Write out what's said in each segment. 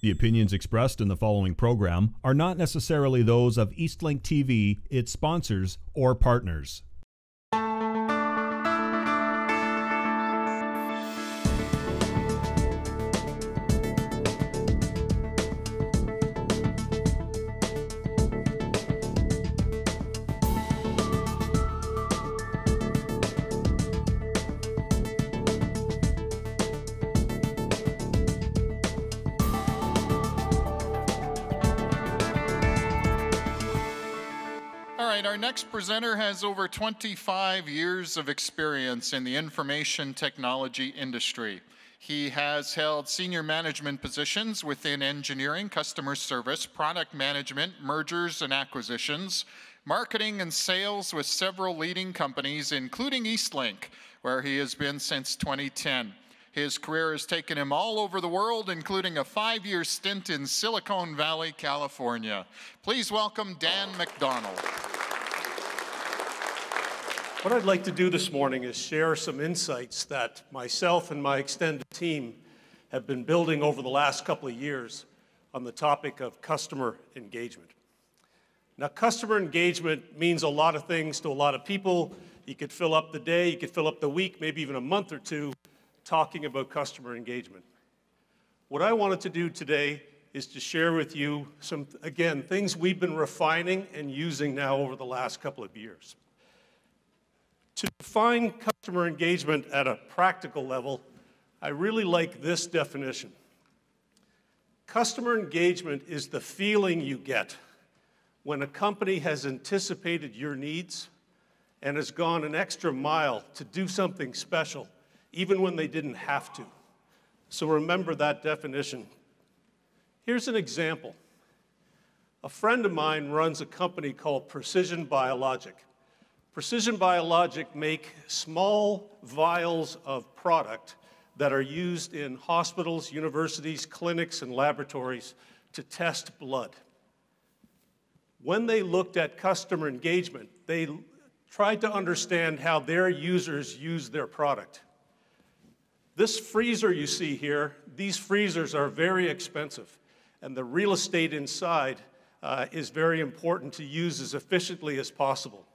The opinions expressed in the following program are not necessarily those of Eastlink TV, its sponsors, or partners. Our next presenter has over 25 years of experience in the information technology industry. He has held senior management positions within engineering, customer service, product management, mergers and acquisitions, marketing and sales with several leading companies, including Eastlink, where he has been since 2010. His career has taken him all over the world, including a 5-year stint in Silicon Valley, California. Please welcome Dan MacDonald. What I'd like to do this morning is share some insights that myself and my extended team have been building over the last couple of years on the topic of customer engagement. Now, customer engagement means a lot of things to a lot of people. You could fill up the day, you could fill up the week, maybe even a month or two talking about customer engagement. What I wanted to do today is to share with you some, again, things we've been refining and using now over the last couple of years. To define customer engagement at a practical level, I really like this definition. Customer engagement is the feeling you get when a company has anticipated your needs and has gone an extra mile to do something special, even when they didn't have to. So remember that definition. Here's an example. A friend of mine runs a company called Precision Biologic. Precision Biologic make small vials of product that are used in hospitals, universities, clinics, and laboratories to test blood. When they looked at customer engagement, they tried to understand how their users use their product. This freezer you see here, these freezers are very expensive, and the real estate inside is very important to use as efficiently as possible.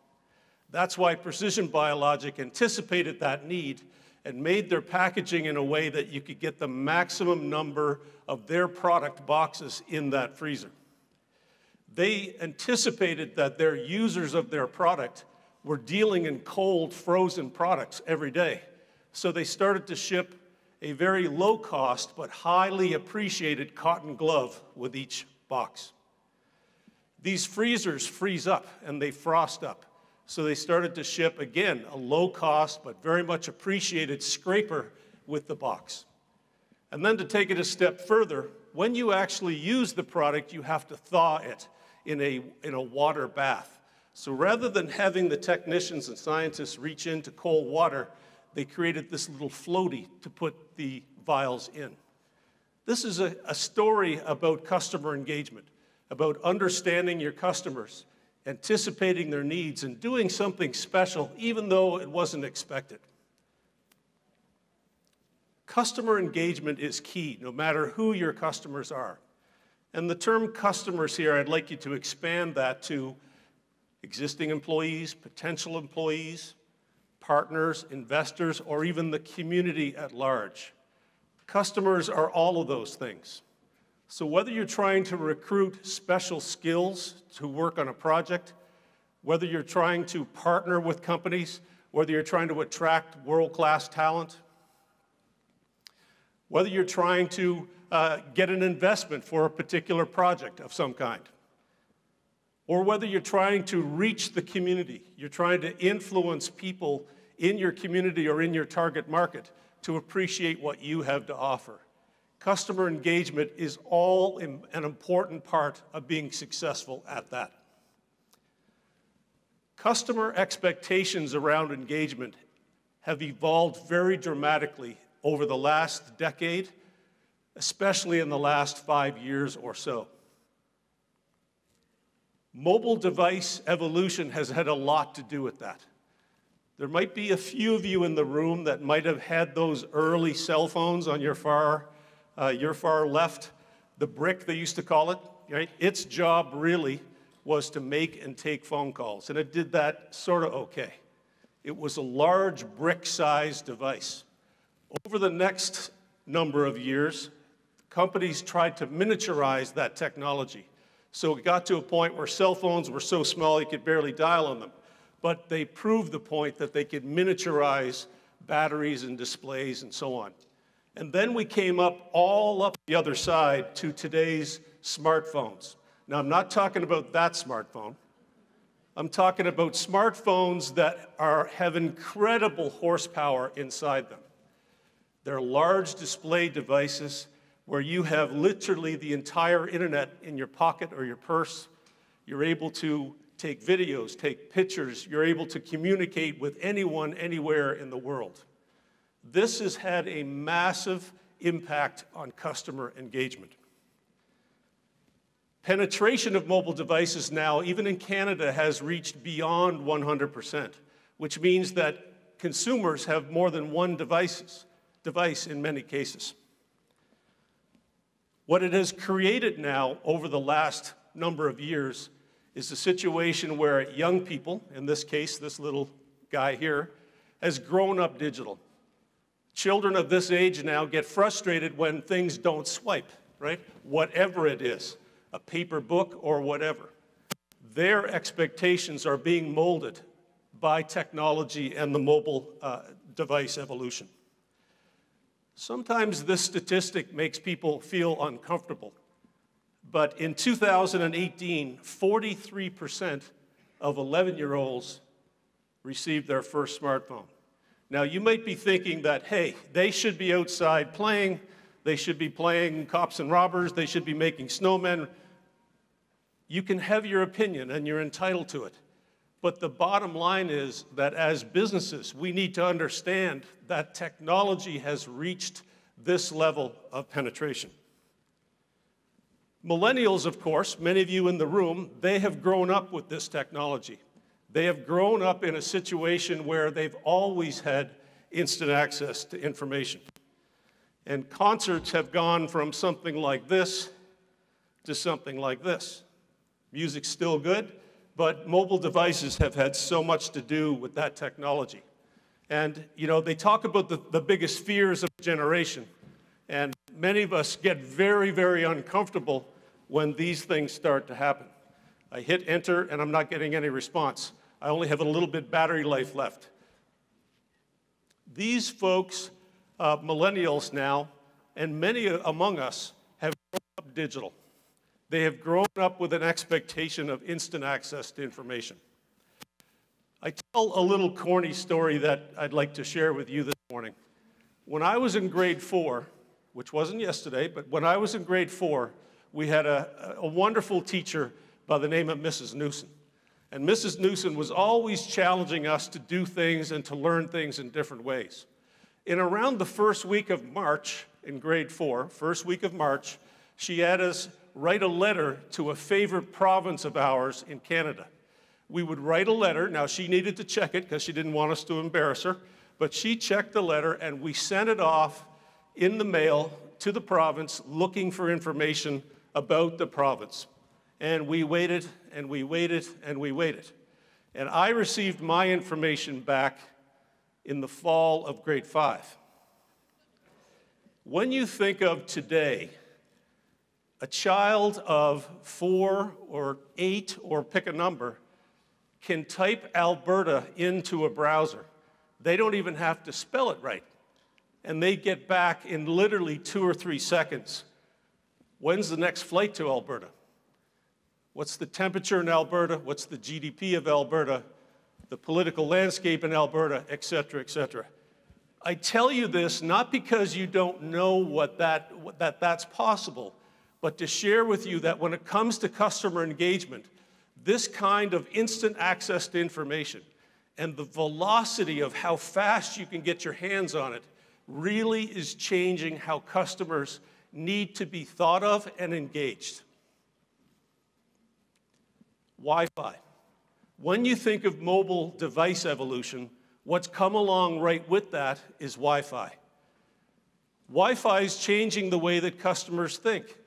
That's why Precision Biologic anticipated that need and made their packaging in a way that you could get the maximum number of their product boxes in that freezer. They anticipated that their users of their product were dealing in cold, frozen products every day. So they started to ship a very low-cost but highly appreciated cotton glove with each box. These freezers freeze up and they frost up. So they started to ship, again, a low-cost but very much appreciated scraper with the box. And then to take it a step further, when you actually use the product, you have to thaw it in a water bath. So rather than having the technicians and scientists reach into cold water, they created this little floaty to put the vials in. This is a story about customer engagement, about understanding your customers, anticipating their needs, and doing something special even though it wasn't expected. Customer engagement is key, no matter who your customers are. And the term customers here, I'd like you to expand that to existing employees, potential employees, partners, investors, or even the community at large. Customers are all of those things. So whether you're trying to recruit special skills to work on a project, whether you're trying to partner with companies, whether you're trying to attract world-class talent, whether you're trying to get an investment for a particular project of some kind, or whether you're trying to reach the community, you're trying to influence people in your community or in your target market to appreciate what you have to offer. Customer engagement is all an important part of being successful at that. Customer expectations around engagement have evolved very dramatically over the last decade, especially in the last 5 years or so. Mobile device evolution has had a lot to do with that. There might be a few of you in the room that might have had those early cell phones on your far left. the brick, they used to call it, right? Its job really was to make and take phone calls, and it did that sort of okay. It was a large brick-sized device. Over the next number of years, companies tried to miniaturize that technology. So it got to a point where cell phones were so small you could barely dial on them. But they proved the point that they could miniaturize batteries and displays and so on. And then we came all up the other side to today's smartphones. Now, I'm not talking about that smartphone. I'm talking about smartphones that have incredible horsepower inside them. They're large display devices where you have literally the entire internet in your pocket or your purse. You're able to take videos, take pictures. You're able to communicate with anyone, anywhere in the world. This has had a massive impact on customer engagement. Penetration of mobile devices now, even in Canada, has reached beyond 100%, which means that consumers have more than one device in many cases. What it has created now over the last number of years is a situation where young people, in this case, this little guy here, has grown up digital. Children of this age now get frustrated when things don't swipe, right? Whatever it is, a paper book or whatever. Their expectations are being molded by technology and the mobile device evolution. Sometimes this statistic makes people feel uncomfortable, but in 2018, 43% of 11-year-olds received their first smartphone. Now, you might be thinking that, hey, they should be outside playing, they should be playing cops and robbers, they should be making snowmen. You can have your opinion, and you're entitled to it. But the bottom line is that as businesses, we need to understand that technology has reached this level of penetration. Millennials, of course, many of you in the room, they have grown up with this technology. They have grown up in a situation where they've always had instant access to information. And concerts have gone from something like this to something like this. Music's still good, but mobile devices have had so much to do with that technology. And, you know, they talk about the biggest fears of a generation. And many of us get very, very uncomfortable when these things start to happen. I hit enter, and I'm not getting any response. I only have a little bit battery life left. These folks, millennials now, and many among us, have grown up digital. They have grown up with an expectation of instant access to information. I tell a little corny story that I'd like to share with you this morning. When I was in grade 4, which wasn't yesterday, but when I was in grade 4, we had a wonderful teacher by the name of Mrs. Newson. And Mrs. Newson was always challenging us to do things and to learn things in different ways. In around the first week of March, in grade 4, first week of March, she had us write a letter to a favorite province of ours in Canada. We would write a letter. Now, she needed to check it because she didn't want us to embarrass her, but she checked the letter and we sent it off in the mail to the province looking for information about the province. And we waited, and we waited, and we waited. And I received my information back in the fall of grade 5. When you think of today, a child of 4 or 8, or pick a number, can type Alberta into a browser. They don't even have to spell it right. And they get back in literally 2 or 3 seconds. When's the next flight to Alberta? What's the temperature in Alberta? What's the GDP of Alberta? The political landscape in Alberta, et cetera, et cetera. I tell you this not because you don't know that's possible, but to share with you that when it comes to customer engagement, this kind of instant access to information and the velocity of how fast you can get your hands on it really is changing how customers need to be thought of and engaged. Wi-Fi. When you think of mobile device evolution, what's come along right with that is Wi-Fi. Wi-Fi is changing the way that customers think.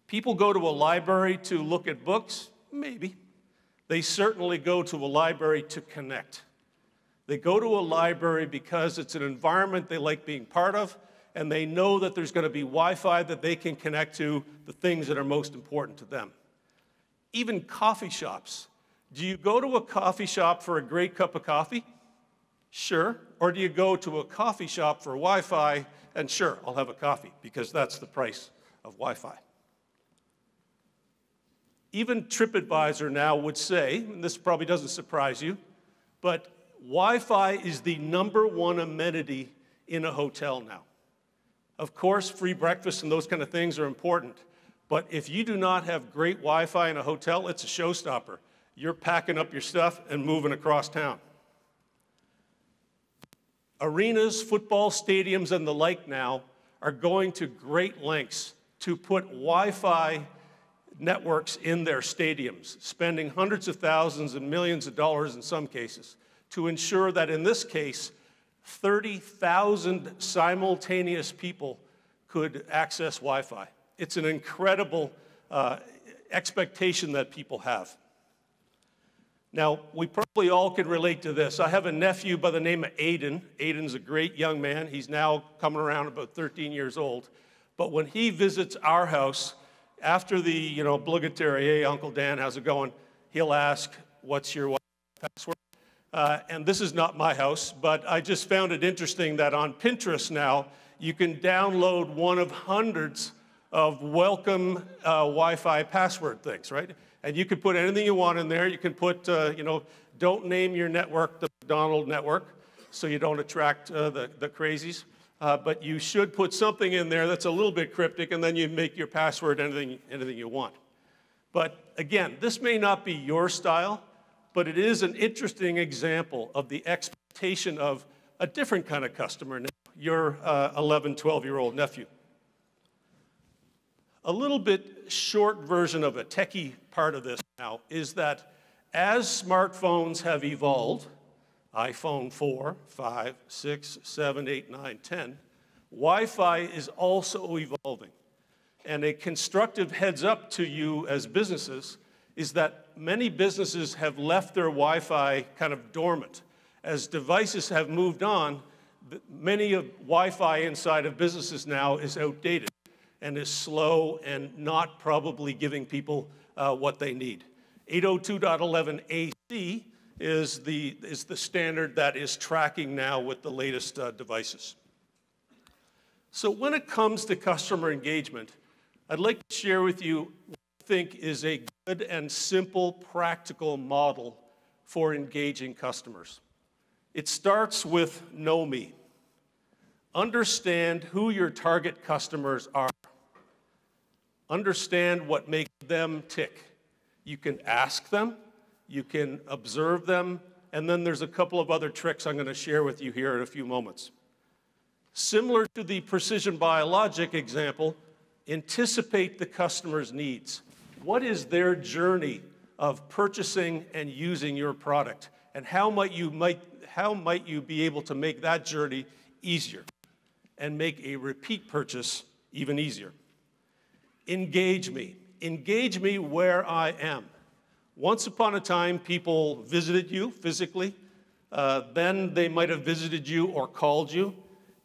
People go to a library to look at books? Maybe. They certainly go to a library to connect. They go to a library because it's an environment they like being part of, and they know that there's going to be Wi-Fi that they can connect to the things that are most important to them. Even coffee shops. Do you go to a coffee shop for a great cup of coffee? Sure. Or do you go to a coffee shop for Wi-Fi, and sure, I'll have a coffee, because that's the price of Wi-Fi. Even TripAdvisor now would say, and this probably doesn't surprise you, but Wi-Fi is the #1 amenity in a hotel now. Of course, free breakfast and those kind of things are important, but if you do not have great Wi-Fi in a hotel, it's a showstopper. You're packing up your stuff and moving across town. Arenas, football stadiums, and the like now are going to great lengths to put Wi-Fi networks in their stadiums, spending hundreds of thousands and millions of dollars in some cases to ensure that, in this case, 30,000 simultaneous people could access Wi-Fi. It's an incredible expectation that people have. Now, we probably all can relate to this. I have a nephew by the name of Aiden. Aiden's a great young man. He's now coming around about 13 years old. But when he visits our house, after the obligatory, "Hey, Uncle Dan, how's it going?" he'll ask, "What's your Wi-Fi password?" And this is not my house, but I just found it interesting that on Pinterest now, you can download one of hundreds of welcome Wi-Fi password things, right? And you can put anything you want in there. You can put, don't name your network the MacDonald network, so you don't attract the crazies. But you should put something in there that's a little bit cryptic, and then you make your password anything you want. But again, this may not be your style, but it is an interesting example of the expectation of a different kind of customer now, your 11, 12-year-old nephew. A little bit short version of a techie part of this now is that as smartphones have evolved, iPhone 4, 5, 6, 7, 8, 9, 10, Wi-Fi is also evolving. And a constructive heads up to you as businesses is that many businesses have left their Wi-Fi kind of dormant. As devices have moved on, many of Wi-Fi inside of businesses now is outdated and is slow and not probably giving people what they need. 802.11ac is the standard that is tracking now with the latest devices. So when it comes to customer engagement, I'd like to share with you what I think is a good and simple, practical model for engaging customers. It starts with know me. Understand who your target customers are. Understand what makes them tick. You can ask them, you can observe them, and then there's a couple of other tricks I'm going to share with you here in a few moments. Similar to the precision biologic example, anticipate the customer's needs. What is their journey of purchasing and using your product? And how might you be able to make that journey easier and make a repeat purchase even easier? Engage me. Engage me where I am. Once upon a time, people visited you physically. Then they might have visited you or called you.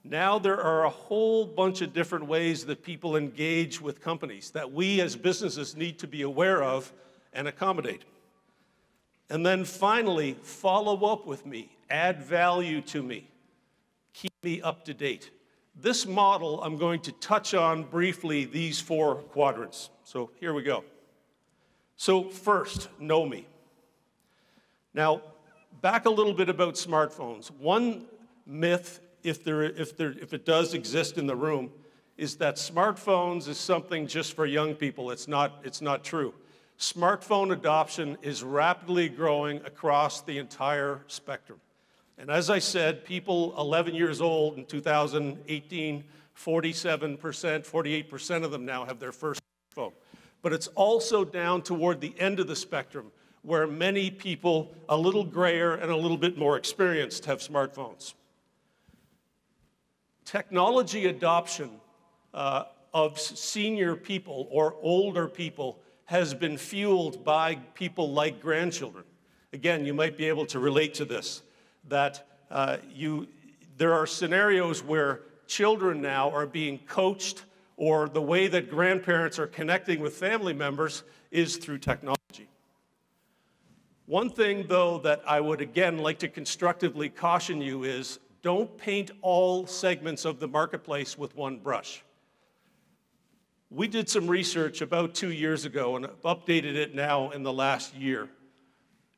Now there are a whole bunch of different ways that people engage with companies that we as businesses need to be aware of and accommodate. And then finally, follow up with me. Add value to me. Keep me up to date. This model, I'm going to touch on briefly these 4 quadrants. So here we go. So first, know me. Now, back a little bit about smartphones. One myth, if it does exist in the room, is that smartphones is something just for young people. It's not true. Smartphone adoption is rapidly growing across the entire spectrum. And as I said, people 11 years old in 2018, 47%, 48% of them now have their first smartphone. But it's also down toward the end of the spectrum where many people a little grayer and a little bit more experienced have smartphones. Technology adoption of senior people or older people has been fueled by people like grandchildren. Again, you might be able to relate to this, that there are scenarios where children now are being coached, or the way that grandparents are connecting with family members is through technology. One thing, though, that I would again like to constructively caution you is don't paint all segments of the marketplace with one brush. We did some research about 2 years ago and updated it now in the last year,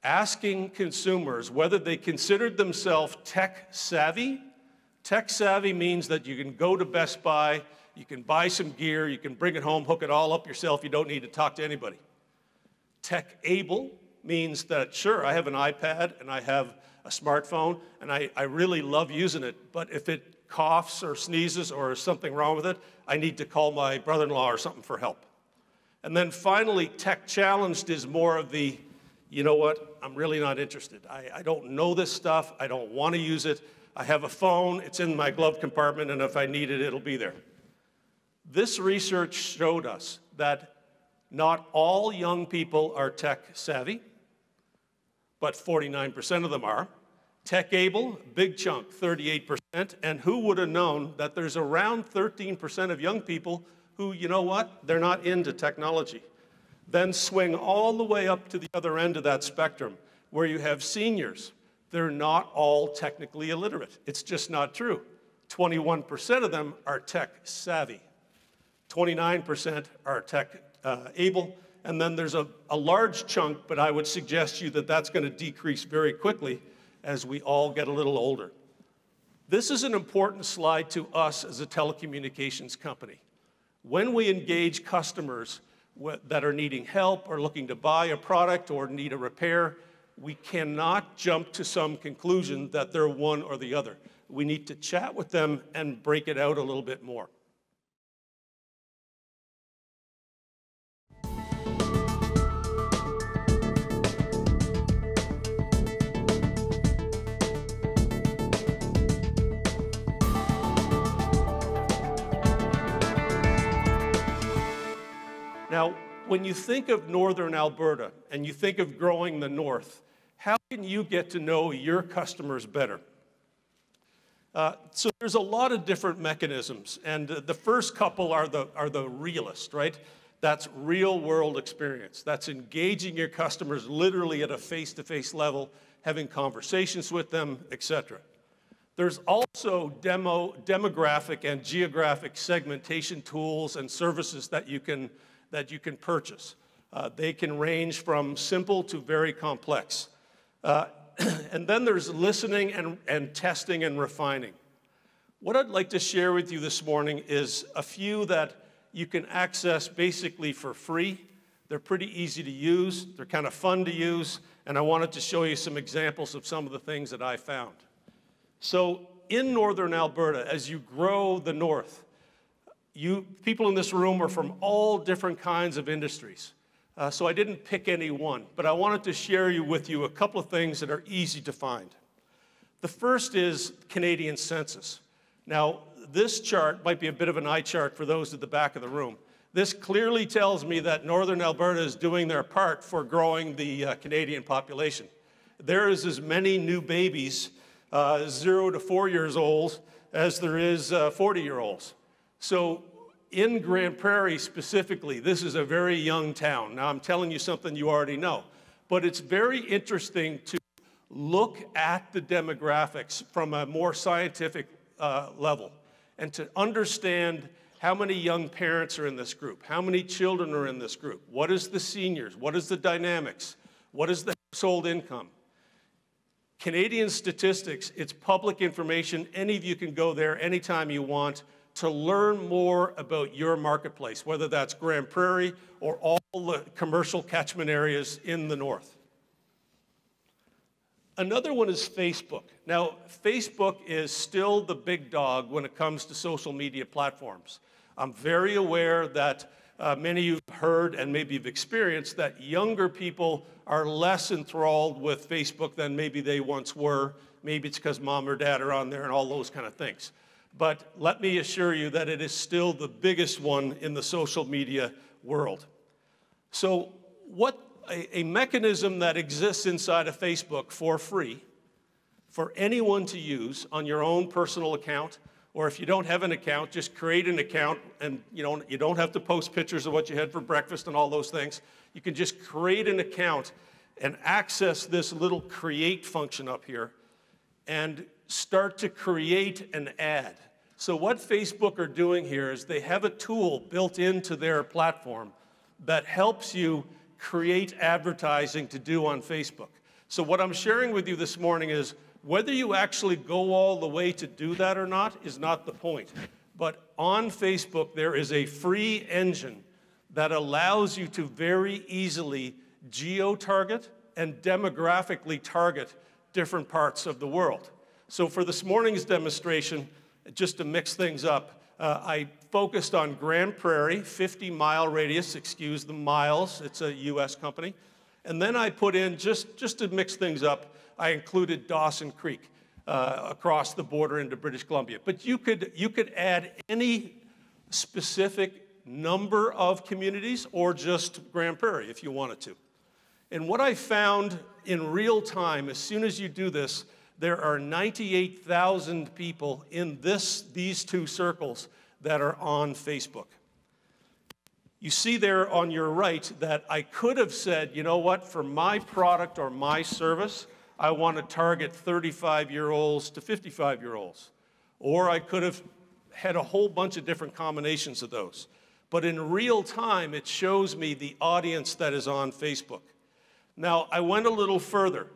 asking consumers whether they considered themselves tech savvy. Tech savvy means that you can go to Best Buy, you can buy some gear, you can bring it home, hook it all up yourself, you don't need to talk to anybody. Tech able means that, sure, I have an iPad and I have a smartphone and I really love using it, but if it coughs or sneezes or is something wrong with it, I need to call my brother-in-law or something for help. And then finally, tech challenged is more of the, you know what, I'm really not interested. I don't know this stuff, I don't want to use it. I have a phone, it's in my glove compartment, and if I need it, it'll be there. This research showed us that not all young people are tech savvy, but 49% of them are. Tech able, big chunk, 38%, and who would have known that there's around 13% of young people who, you know what, they're not into technology. Then swing all the way up to the other end of that spectrum, where you have seniors. They're not all technically illiterate. It's just not true. 21% of them are tech savvy. 29% are tech able, and then there's a large chunk, but I would suggest to you that that's going to decrease very quickly as we all get a little older. This is an important slide to us as a telecommunications company. When we engage customers that are needing help or looking to buy a product or need a repair, we cannot jump to some conclusion that they're one or the other. We need to chat with them and break it out a little bit more. Now, when you think of northern Alberta and you think of growing the north, how can you get to know your customers better? So there's a lot of different mechanisms, and the first couple are the realist, right? That's real world experience. That's engaging your customers literally at a face-to-face level, having conversations with them, etc. There's also demographic and geographic segmentation tools and services that you can purchase. They can range from simple to very complex. And then there's listening and testing and refining. What I'd like to share with you this morning is a few that you can access basically for free. They're pretty easy to use, they're kind of fun to use, and I wanted to show you some examples of some of the things that I found. So in northern Alberta, as you grow the north, people in this room are from all different kinds of industries. So I didn't pick any one, but I wanted to share with you a couple of things that are easy to find. The first is Canadian census. Now, this chart might be a bit of an eye chart for those at the back of the room. This clearly tells me that northern Alberta is doing their part for growing the Canadian population. There is as many new babies, 0 to 4 years old, as there is 40-year-olds. So in Grande Prairie specifically, this is a very young town. Now, I'm telling you something you already know, but it's very interesting to look at the demographics from a more scientific level and to understand how many young parents are in this group, how many children are in this group, what is the seniors, what is the dynamics, what is the household income. Canadian statistics, it's public information. Any of you can go there anytime you want to learn more about your marketplace, whether that's Grande Prairie or all the commercial catchment areas in the north. Another one is Facebook. Now, Facebook is still the big dog when it comes to social media platforms. I'm very aware that many of you have heard and maybe you've experienced that younger people are less enthralled with Facebook than maybe they once were. Maybe it's because mom or dad are on there and all those kind of things. but let me assure you that it is still the biggest one in the social media world. So what a mechanism that exists inside of Facebook for free for anyone to use on your own personal account, or if you don't have an account, just create an account, and you don't have to post pictures of what you had for breakfast and all those things. You can just create an account and access this little create function up here and start to create an ad. So what Facebook are doing here is they have a tool built into their platform that helps you create advertising to do on Facebook. So what I'm sharing with you this morning is whether you actually go all the way to do that or not is not the point. But on Facebook, there is a free engine that allows you to very easily geo-target and demographically target different parts of the world. So for this morning's demonstration, just to mix things up, I focused on Grande Prairie, 50-mile radius, excuse the miles, it's a US company. And then I put in, just to mix things up, I included Dawson Creek across the border into British Columbia. But you could add any specific number of communities or just Grande Prairie if you wanted to. And what I found in real time, as soon as you do this, there are 98,000 people in these two circles that are on Facebook. You see there on your right that I could have said, you know what, for my product or my service, I want to target 35-year-olds to 55-year-olds. Or I could have had a whole bunch of different combinations of those. But in real time, it shows me the audience that is on Facebook. Now, I went a little further.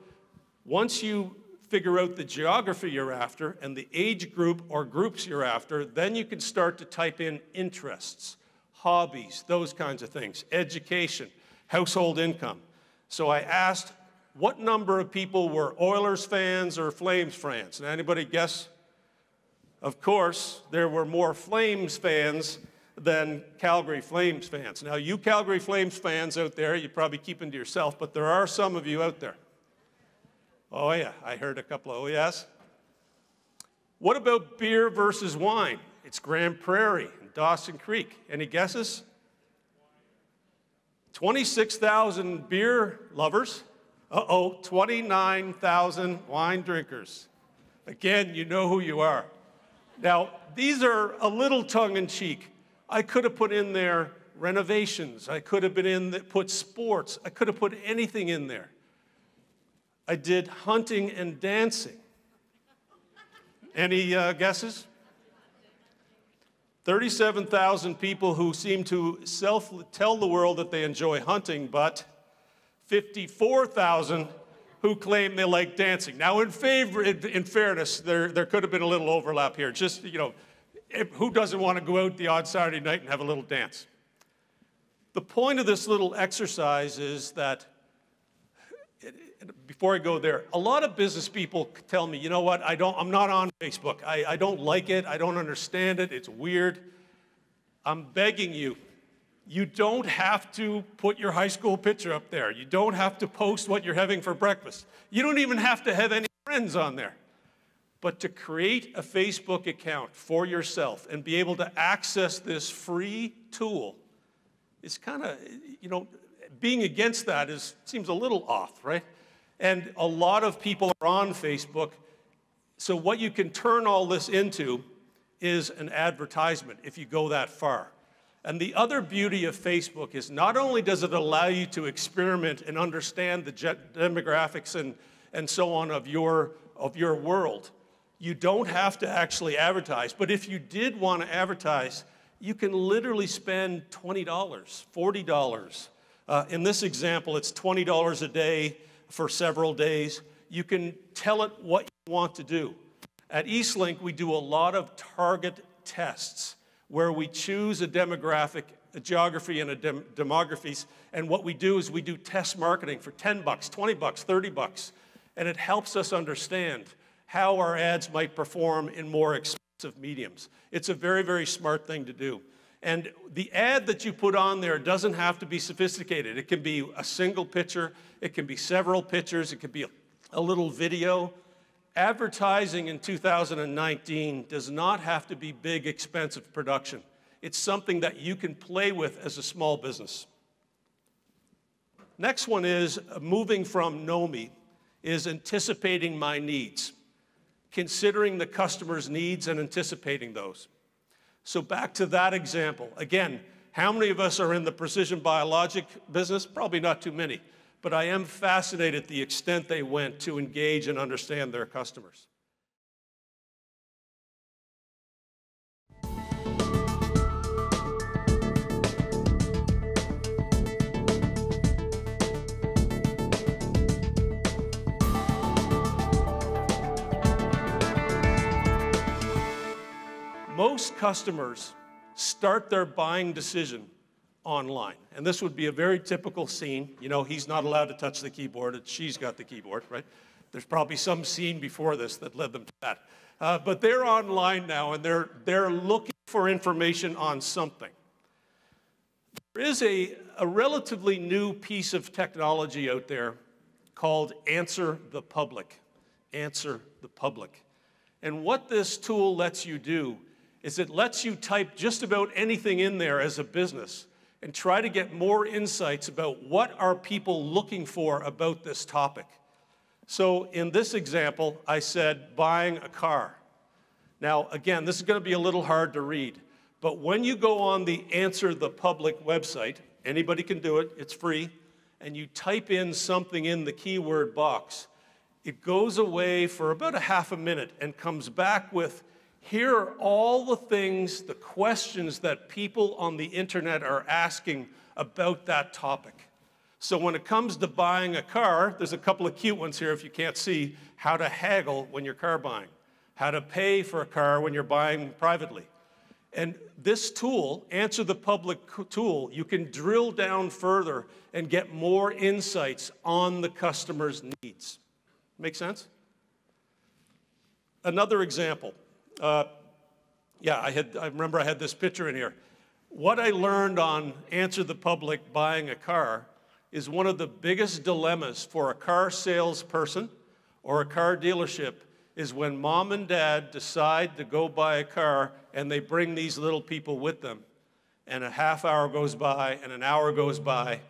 Once you figure out the geography you're after and the age group or groups you're after, then you can start to type in interests, hobbies, those kinds of things, education, household income. So I asked, what number of people were Oilers fans or Flames fans? And anybody guess? Of course, there were more Flames fans than Calgary Flames fans. Now, you Calgary Flames fans out there, you probably keep them to yourself, but there are some of you out there. Oh yeah, I heard a couple of oh yes. What about beer versus wine? It's Grande Prairie and Dawson Creek. Any guesses? 26,000 beer lovers. 29,000 wine drinkers. Again, you know who you are. Now, these are a little tongue-in-cheek. I could have put in there renovations. I could have put sports. I could have put anything in there. I did hunting and dancing. Any guesses? 37,000 people who seem to tell the world that they enjoy hunting, but 54,000 who claim they like dancing. Now, in fairness, there could have been a little overlap here. Just, who doesn't want to go out the odd Saturday night and have a little dance? The point of this little exercise is that, before I go there, a lot of business people tell me, you know what, I'm not on Facebook. I don't like it. I don't understand it. It's weird. I'm begging you, you don't have to put your high school picture up there. You don't have to post what you're having for breakfast. You don't even have to have any friends on there. But to create a Facebook account for yourself and be able to access this free tool is kind of, being against that seems a little off, right? And a lot of people are on Facebook. So what you can turn all this into is an advertisement if you go that far. And the other beauty of Facebook is not only does it allow you to experiment and understand the demographics and so on of your world, you don't have to actually advertise. But if you did want to advertise, you can literally spend $20, $40. In this example, it's $20 a day for several days. You can tell it what you want to do. At Eastlink, we do a lot of target tests where we choose a demographic, a geography, and demographies, and what we do is we do test marketing for $10, $20, $30, and it helps us understand how our ads might perform in more expensive mediums. It's a very, very smart thing to do. And the ad that you put on there doesn't have to be sophisticated. It can be a single picture, it can be several pictures, it could be a little video. advertising in 2019 does not have to be big, expensive production. It's something that you can play with as a small business. Next one is moving from know me, is anticipating my needs, considering the customer's needs and anticipating those. So back to that example. Again, how many of us are in the precision biologic business? Probably not too many, but I am fascinated at the extent they went to engage and understand their customers. Most customers start their buying decision online. And this would be a very typical scene. You know, he's not allowed to touch the keyboard, and she's got the keyboard, right? There's probably some scene before this that led them to that. But they're online now, and they're looking for information on something. There is a relatively new piece of technology out there called Answer the Public. Answer the Public. And what this tool lets you do is it lets you type just about anything in there as a business and try to get more insights about what are people looking for about this topic. So in this example, I said buying a car. Now, again, this is going to be a little hard to read, but when you go on the Answer the Public website, anybody can do it, it's free, and you type in something in the keyword box, it goes away for about a half a minute and comes back with, here are all the things, the questions that people on the internet are asking about that topic. So when it comes to buying a car, there's a couple of cute ones here if you can't see. How to haggle when you're car buying. How to pay for a car when you're buying privately. And this tool, Answer the Public tool, you can drill down further and get more insights on the customer's needs. Make sense? Another example. I remember I had this picture in here. What I learned on Answer the Public buying a car is one of the biggest dilemmas for a car salesperson or a car dealership is when mom and dad decide to go buy a car and they bring these little people with them. And a half hour goes by and an hour goes by.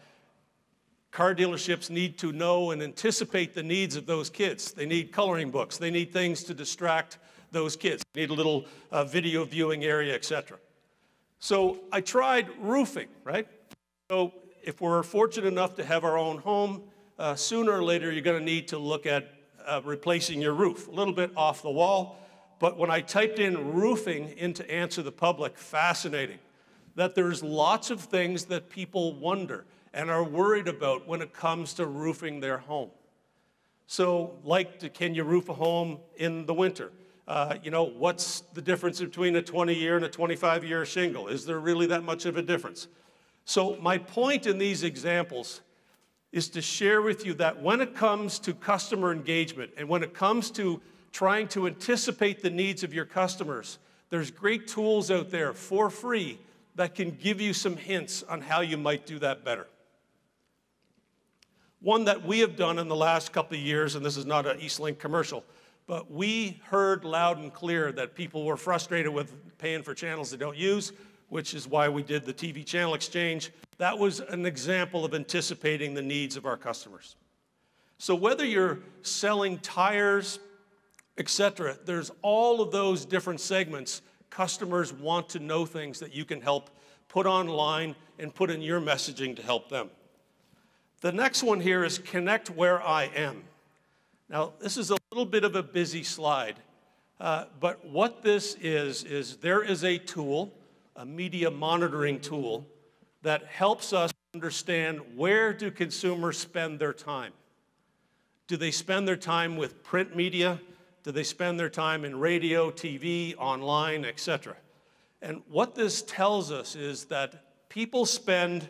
Car dealerships need to know and anticipate the needs of those kids. They need coloring books. They need things to distract those kids. They need a little video viewing area, etc. So I tried roofing, right? So if we're fortunate enough to have our own home, sooner or later you're going to need to look at replacing your roof. A little bit off the wall, but when I typed in roofing into Answer the Public, fascinating, that there's lots of things that people wonder and are worried about when it comes to roofing their home. So like, can you roof a home in the winter? What's the difference between a 20-year and a 25-year shingle? Is there really that much of a difference? So my point in these examples is to share with you that when it comes to customer engagement and when it comes to trying to anticipate the needs of your customers, there's great tools out there for free that can give you some hints on how you might do that better. One that we have done in the last couple of years, and this is not an Eastlink commercial, but we heard loud and clear that people were frustrated with paying for channels they don't use, which is why we did the TV channel exchange. That was an example of anticipating the needs of our customers. So whether you're selling tires, etc., there's all of those different segments. Customers want to know things that you can help put online and put in your messaging to help them. The next one here is connect where I am. Now, this is a little bit of a busy slide, but what this is there is a tool, a media monitoring tool, that helps us understand where do consumers spend their time. Do they spend their time with print media? Do they spend their time in radio, TV, online, etc.? And what this tells us is that people spend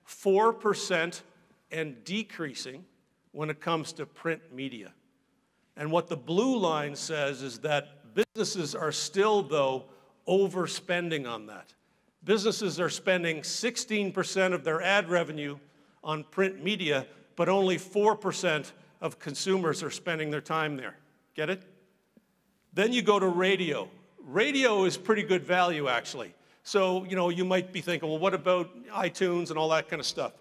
4% and decreasing when it comes to print media. And what the blue line says is that businesses are still, though, overspending on that. Businesses are spending 16% of their ad revenue on print media, but only 4% of consumers are spending their time there. Get it? Then you go to radio. Radio is pretty good value, actually. So, you know, you might be thinking, well, what about iTunes and all that kind of stuff?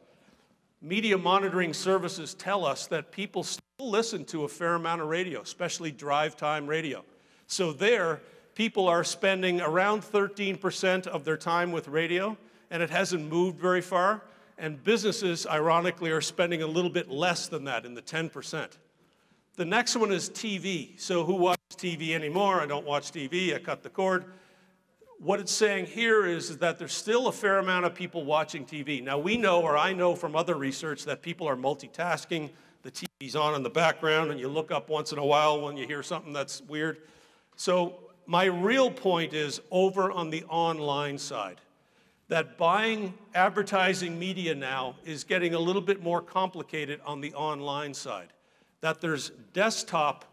Media monitoring services tell us that people still listen to a fair amount of radio, especially drive time radio. So there, people are spending around 13% of their time with radio, and it hasn't moved very far. And businesses, ironically, are spending a little bit less than that, in the 10%. The next one is TV. So who watches TV anymore? I don't watch TV, I cut the cord. What it's saying here is that there's still a fair amount of people watching TV. Now we know, or I know from other research, that people are multitasking. The TV's on in the background and you look up once in a while when you hear something that's weird. So my real point is over on the online side, that buying advertising media now is getting a little bit more complicated on the online side. That there's desktop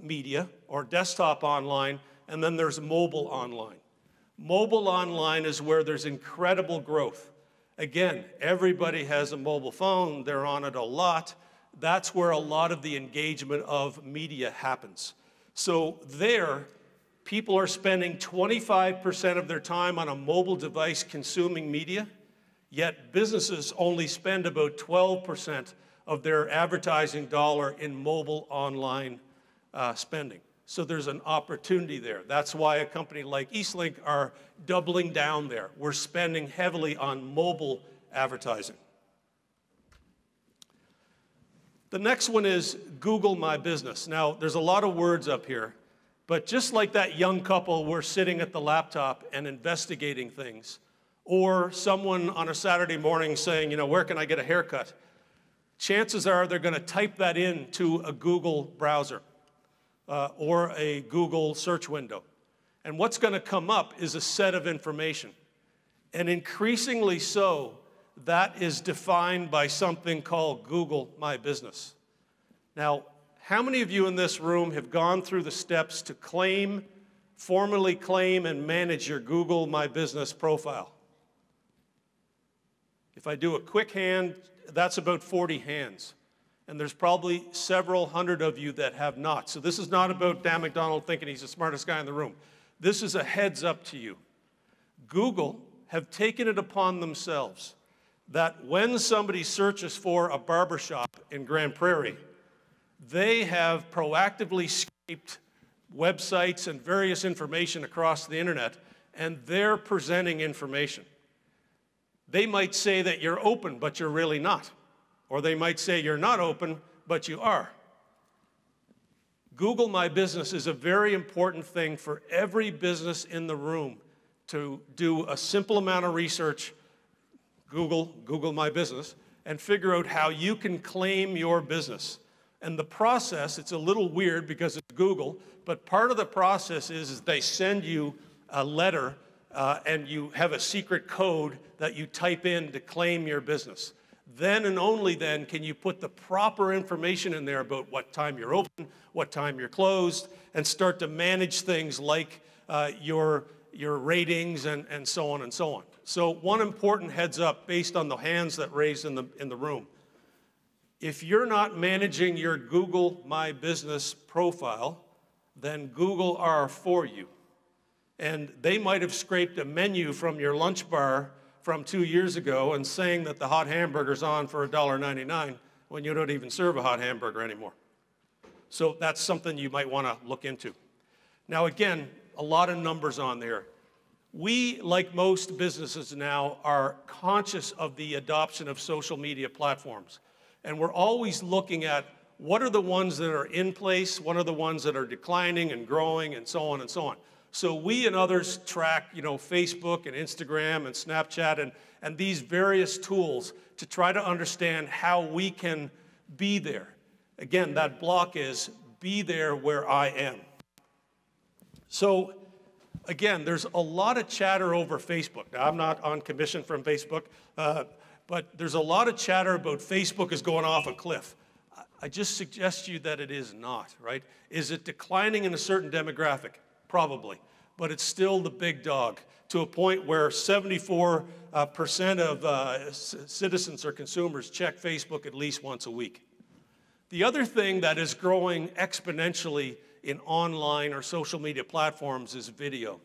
media or desktop online, and then there's mobile online. Mobile online is where there's incredible growth. Again, everybody has a mobile phone, they're on it a lot. That's where a lot of the engagement of media happens. So there, people are spending 25% of their time on a mobile device consuming media, yet businesses only spend about 12% of their advertising dollar in mobile online spending. So there's an opportunity there. That's why a company like Eastlink are doubling down there. We're spending heavily on mobile advertising. The next one is Google My Business. Now, there's a lot of words up here, but just like that young couple, we're sitting at the laptop and investigating things, or someone on a Saturday morning saying, you know, where can I get a haircut? Chances are they're going to type that into a Google browser. Or a Google search window. And what's going to come up is a set of information. And increasingly so, that is defined by something called Google My Business. Now, how many of you in this room have gone through the steps to claim, formally claim and manage your Google My Business profile? If I do a quick hand, that's about 40 hands. And there's probably several hundred of you that have not. So this is not about Dan MacDonald thinking he's the smartest guy in the room. This is a heads up to you. Google have taken it upon themselves that when somebody searches for a barbershop in Grande Prairie, they have proactively scraped websites and various information across the internet, and they're presenting information. They might say that you're open, but you're really not. Or they might say you're not open, but you are. Google My Business is a very important thing for every business in the room to do a simple amount of research, Google My Business, and figure out how you can claim your business. And the process, it's a little weird because it's Google, but part of the process is they send you a letter and you have a secret code that you type in to claim your business. Then and only then can you put the proper information in there about what time you're open, what time you're closed, and start to manage things like your ratings and so on and so on. So one important heads up based on the hands that raised in the room. If you're not managing your Google My Business profile, then Google are for you. And they might have scraped a menu from your lunch bar from 2 years ago and saying that the hot hamburger's on for $1.99 when you don't even serve a hot hamburger anymore. So that's something you might want to look into. Now again, a lot of numbers on there. We, like most businesses now, are conscious of the adoption of social media platforms. And we're always looking at what are the ones that are in place, what are the ones that are declining and growing, and so on and so on. So we and others track, you know, Facebook and Instagram and Snapchat and these various tools to try to understand how we can be there. Again, that block is be there where I am. So again, there's a lot of chatter over Facebook. Now, I'm not on commission from Facebook, but there's a lot of chatter about Facebook is going off a cliff. I just suggest to you that it is not, right? Is it declining in a certain demographic? Probably, but it's still the big dog to a point where 74% of citizens or consumers check Facebook at least once a week. The other thing that is growing exponentially in online or social media platforms is video.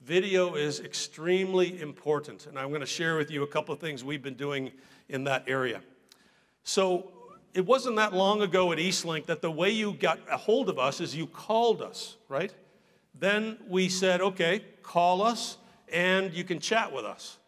Video is extremely important, and I'm going to share with you a couple of things we've been doing in that area. So it wasn't that long ago at Eastlink that the way you got a hold of us is you called us, right? Then we said, okay, call us and you can chat with us.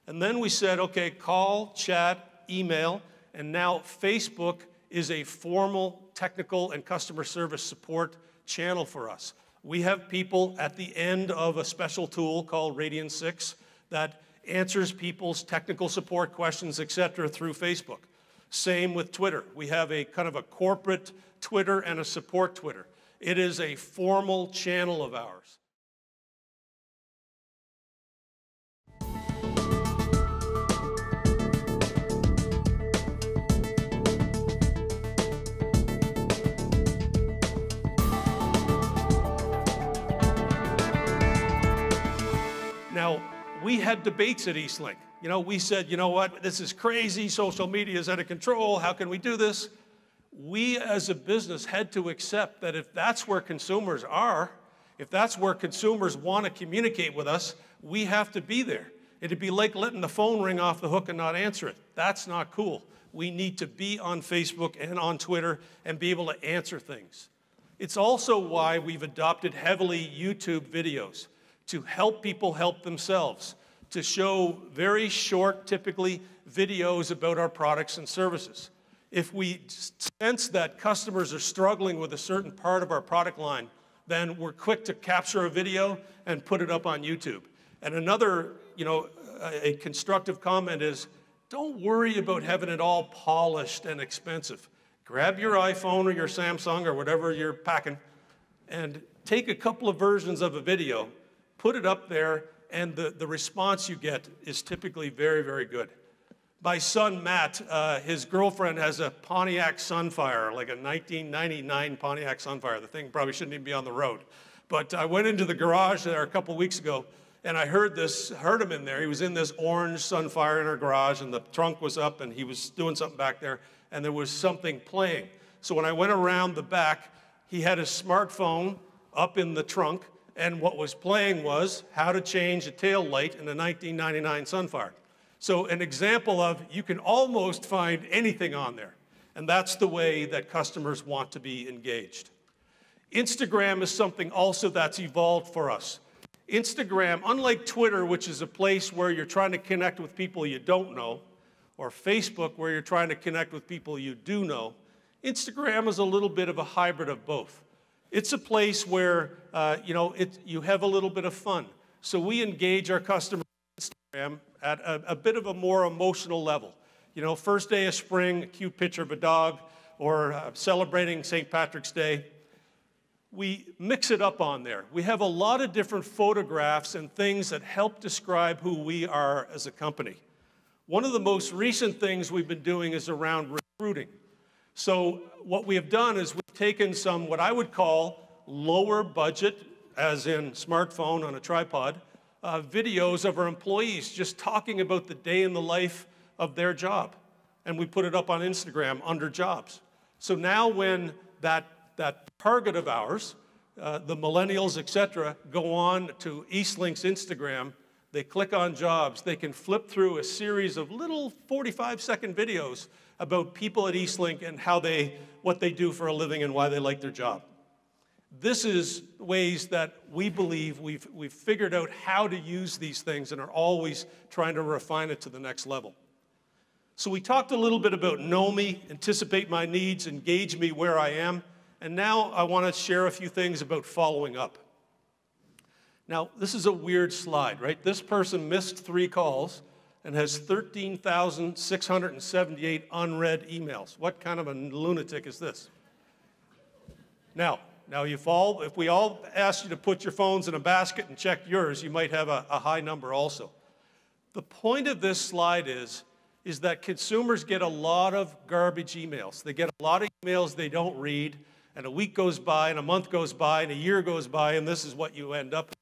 And then we said, okay, call, chat, email, and now Facebook is a formal technical and customer service support channel for us. We have people at the end of a special tool called Radian 6 that answers people's technical support questions, etc., through Facebook. Same with Twitter. We have a kind of a corporate Twitter and a support Twitter. It is a formal channel of ours. Now, we had debates at Eastlink. You know, we said, you know what, this is crazy, social media is out of control, how can we do this? We as a business had to accept that if that's where consumers are, if that's where consumers want to communicate with us, we have to be there. It'd be like letting the phone ring off the hook and not answer it. That's not cool. We need to be on Facebook and on Twitter and be able to answer things. It's also why we've adopted heavily YouTube videos, to help people help themselves, to show very short, typically, videos about our products and services. If we sense that customers are struggling with a certain part of our product line, then we're quick to capture a video and put it up on YouTube. And another, a constructive comment is, don't worry about having it all polished and expensive. Grab your iPhone or your Samsung or whatever you're packing and take a couple of versions of a video, put it up there, and the response you get is typically very, very good. My son, Matt, his girlfriend has a Pontiac Sunfire, like a 1999 Pontiac Sunfire. The thing probably shouldn't even be on the road. But I went into the garage there a couple weeks ago, and I heard him in there. He was in this orange Sunfire in our garage, and the trunk was up, and he was doing something back there, and there was something playing. So when I went around the back, he had his smartphone up in the trunk, and what was playing was how to change a tail light in a 1999 Sunfire. So an example of, you can almost find anything on there. And that's the way that customers want to be engaged. Instagram is something also that's evolved for us. Instagram, unlike Twitter, which is a place where you're trying to connect with people you don't know, or Facebook, where you're trying to connect with people you do know, Instagram is a little bit of a hybrid of both. It's a place where, you have a little bit of fun. So we engage our customers on Instagram at a bit of a more emotional level. First day of spring, a cute picture of a dog, or celebrating St. Patrick's Day. We mix it up on there. We have a lot of different photographs and things that help describe who we are as a company. One of the most recent things we've been doing is around recruiting. So what we have done is we've taken some, what I would call lower budget, as in smartphone on a tripod, videos of our employees just talking about the day in the life of their job. And we put it up on Instagram under jobs. So now when that target of ours, the millennials, etc., go on to Eastlink's Instagram, they click on jobs, they can flip through a series of little 45-second videos about people at Eastlink and what they do for a living and why they like their job. This is ways that we believe we've figured out how to use these things and are always trying to refine it to the next level. So we talked a little bit about know me, anticipate my needs, engage me where I am, and now I want to share a few things about following up. Now, this is a weird slide, right? This person missed 3 calls and has 13,678 unread emails. What kind of a lunatic is this? Now, if we all asked you to put your phones in a basket and check yours, you might have a high number also. The point of this slide is that consumers get a lot of garbage emails. They get a lot of emails they don't read, and a week goes by, and a month goes by, and a year goes by, and this is what you end up with.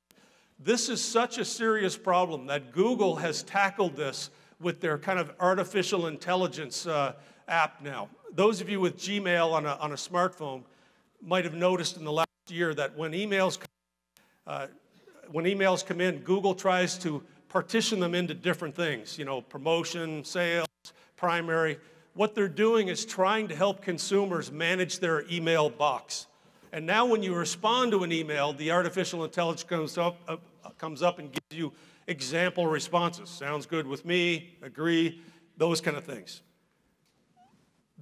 This is such a serious problem that Google has tackled this with their kind of artificial intelligence app now. Those of you with Gmail on a smartphone might have noticed in the last year that when emails come in, Google tries to partition them into different things, you know, promotion, sales, primary. What they're doing is trying to help consumers manage their email box. And now when you respond to an email, the artificial intelligence comes up and gives you example responses. Sounds good with me, agree, those kind of things.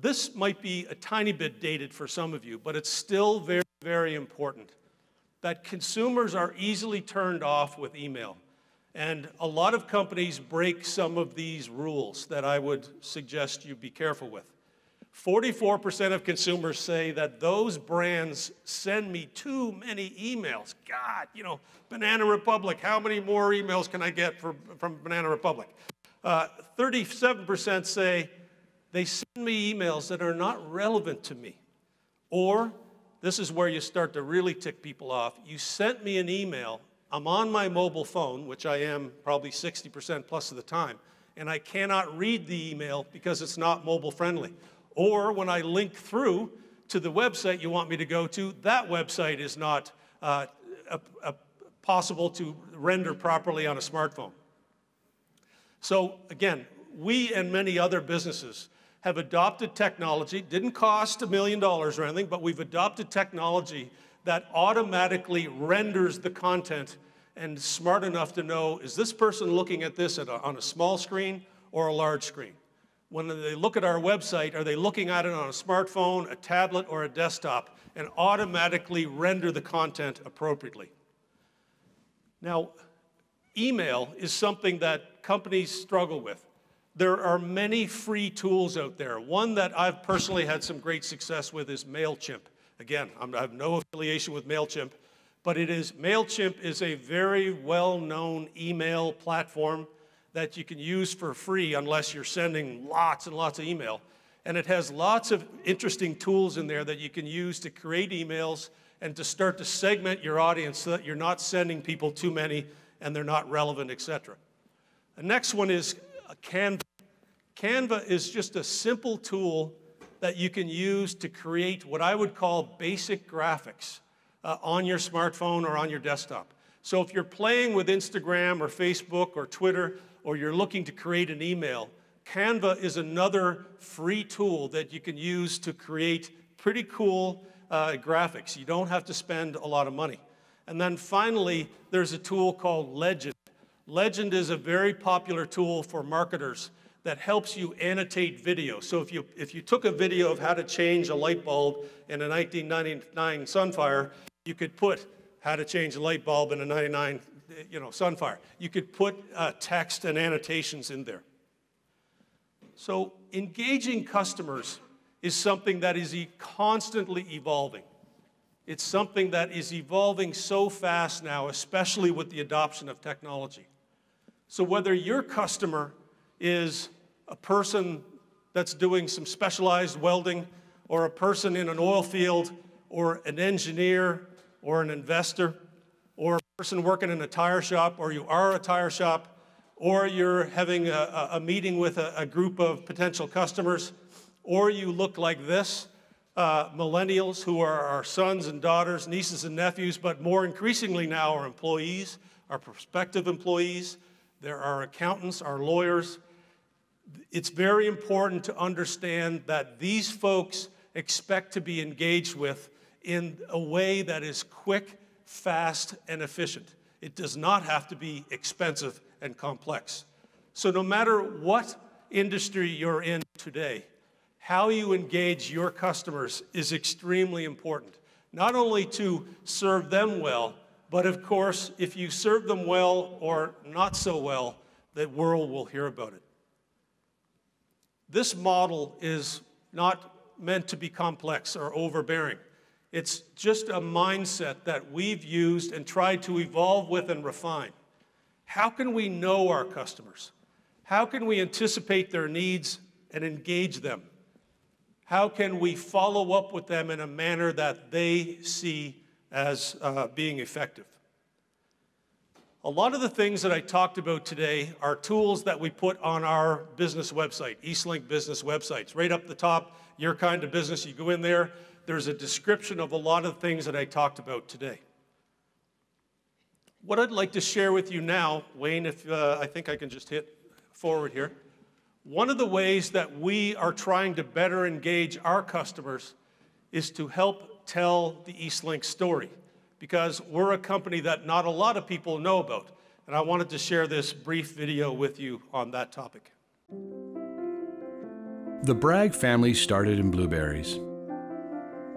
This might be a tiny bit dated for some of you, but it's still very, very important that consumers are easily turned off with email. And a lot of companies break some of these rules that I would suggest you be careful with. 44% of consumers say that those brands send me too many emails. God, you know, Banana Republic, how many more emails can I get from Banana Republic? 37% say they send me emails that are not relevant to me. Or, this is where you start to really tick people off, you sent me an email, I'm on my mobile phone, which I am probably 60% plus of the time, and I cannot read the email because it's not mobile friendly. Or when I link through to the website you want me to go to, that website is not possible to render properly on a smartphone. So again, we and many other businesses have adopted technology, didn't cost $1 million or anything, but we've adopted technology that automatically renders the content and is smart enough to know, is this person looking at this on a small screen or a large screen? When they look at our website, are they looking at it on a smartphone, a tablet, or a desktop, and automatically render the content appropriately? Now, email is something that companies struggle with. There are many free tools out there. One that I've personally had some great success with is MailChimp. Again, I have no affiliation with MailChimp, but MailChimp is a very well-known email platform that you can use for free unless you're sending lots and lots of email. And it has lots of interesting tools in there that you can use to create emails and to start to segment your audience so that you're not sending people too many and they're not relevant, etc. The next one is Canva. Canva is just a simple tool that you can use to create what I would call basic graphics on your smartphone or on your desktop. So if you're playing with Instagram or Facebook or Twitter, or you're looking to create an email, Canva is another free tool that you can use to create pretty cool graphics. You don't have to spend a lot of money. And then finally, there's a tool called Legend. Legend is a very popular tool for marketers that helps you annotate video. So if you took a video of how to change a light bulb in a 1999 Sunfire, you could put how to change a light bulb in a 99 Sunfire. You could put text and annotations in there. So engaging customers is something that is constantly evolving. It's something that is evolving so fast now, especially with the adoption of technology. So whether your customer is a person that's doing some specialized welding, or a person in an oil field, or an engineer, or an investor, or a person working in a tire shop, or you are a tire shop, or you're having a meeting with a group of potential customers, or you look like this, millennials who are our sons and daughters, nieces and nephews, but more increasingly now our employees, our prospective employees, there are accountants, our lawyers. It's very important to understand that these folks expect to be engaged with in a way that is quick, fast, and efficient. It does not have to be expensive and complex. So no matter what industry you're in today, how you engage your customers is extremely important. Not only to serve them well, but of course, if you serve them well or not so well, the world will hear about it. This model is not meant to be complex or overbearing. It's just a mindset that we've used and tried to evolve with and refine. How can we know our customers? How can we anticipate their needs and engage them? How can we follow up with them in a manner that they see as being effective? A lot of the things that I talked about today are tools that we put on our business website, Eastlink business websites. Right up the top, your kind of business, you go in there, there's a description of a lot of things that I talked about today. What I'd like to share with you now, Wayne, if I think I can just hit forward here. One of the ways that we are trying to better engage our customers is to help tell the Eastlink story, because we're a company that not a lot of people know about. And I wanted to share this brief video with you on that topic. The Bragg family started in blueberries.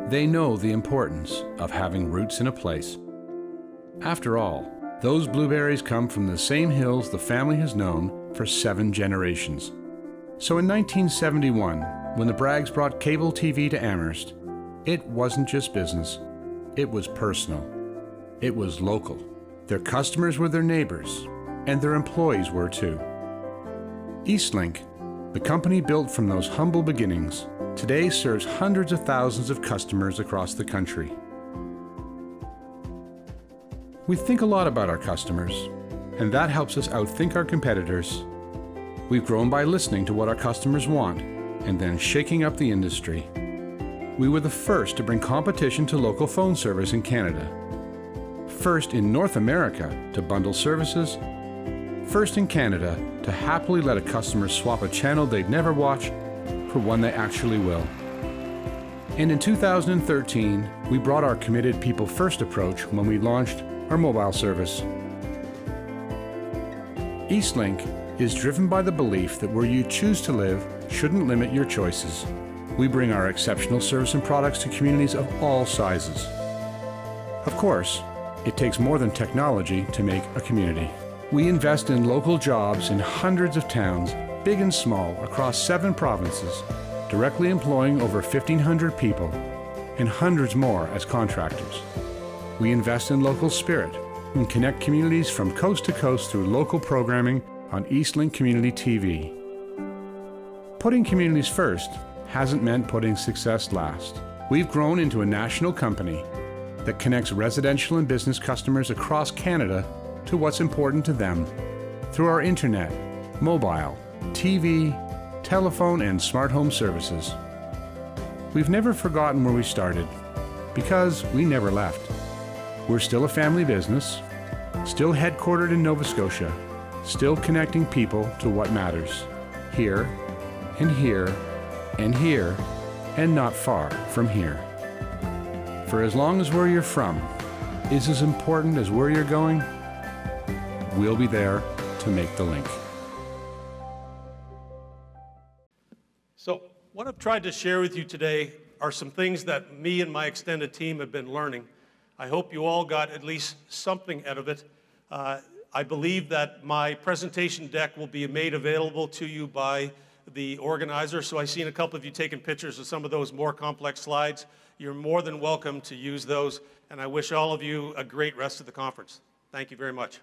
They know the importance of having roots in a place. After all, those blueberries come from the same hills the family has known for 7 generations. So in 1971, when the Braggs brought cable TV to Amherst, it wasn't just business, it was personal. It was local. Their customers were their neighbors, and their employees were too. Eastlink, the company built from those humble beginnings, today serves hundreds of thousands of customers across the country. We think a lot about our customers, and that helps us outthink our competitors. We've grown by listening to what our customers want and then shaking up the industry. We were the first to bring competition to local phone service in Canada. First in North America to bundle services. First in Canada to happily let a customer swap a channel they'd never watch for one they actually will. And in 2013, we brought our committed people first approach when we launched our mobile service. Eastlink is driven by the belief that where you choose to live shouldn't limit your choices. We bring our exceptional service and products to communities of all sizes. Of course, it takes more than technology to make a community. We invest in local jobs in hundreds of towns, big and small, across 7 provinces, directly employing over 1,500 people and hundreds more as contractors. We invest in local spirit and connect communities from coast to coast through local programming on Eastlink Community TV. Putting communities first hasn't meant putting success last. We've grown into a national company that connects residential and business customers across Canada to what's important to them through our internet, mobile, TV, telephone, and smart home services. We've never forgotten where we started because we never left. We're still a family business, still headquartered in Nova Scotia, still connecting people to what matters, here, and here, and here, and not far from here. For as long as where you're from is as important as where you're going, we'll be there to make the link. So what I've tried to share with you today are some things that me and my extended team have been learning. I hope you all got at least something out of it. I believe that my presentation deck will be made available to you by the organizer. So I've seen a couple of you taking pictures of some of those more complex slides. You're more than welcome to use those. And I wish all of you a great rest of the conference. Thank you very much.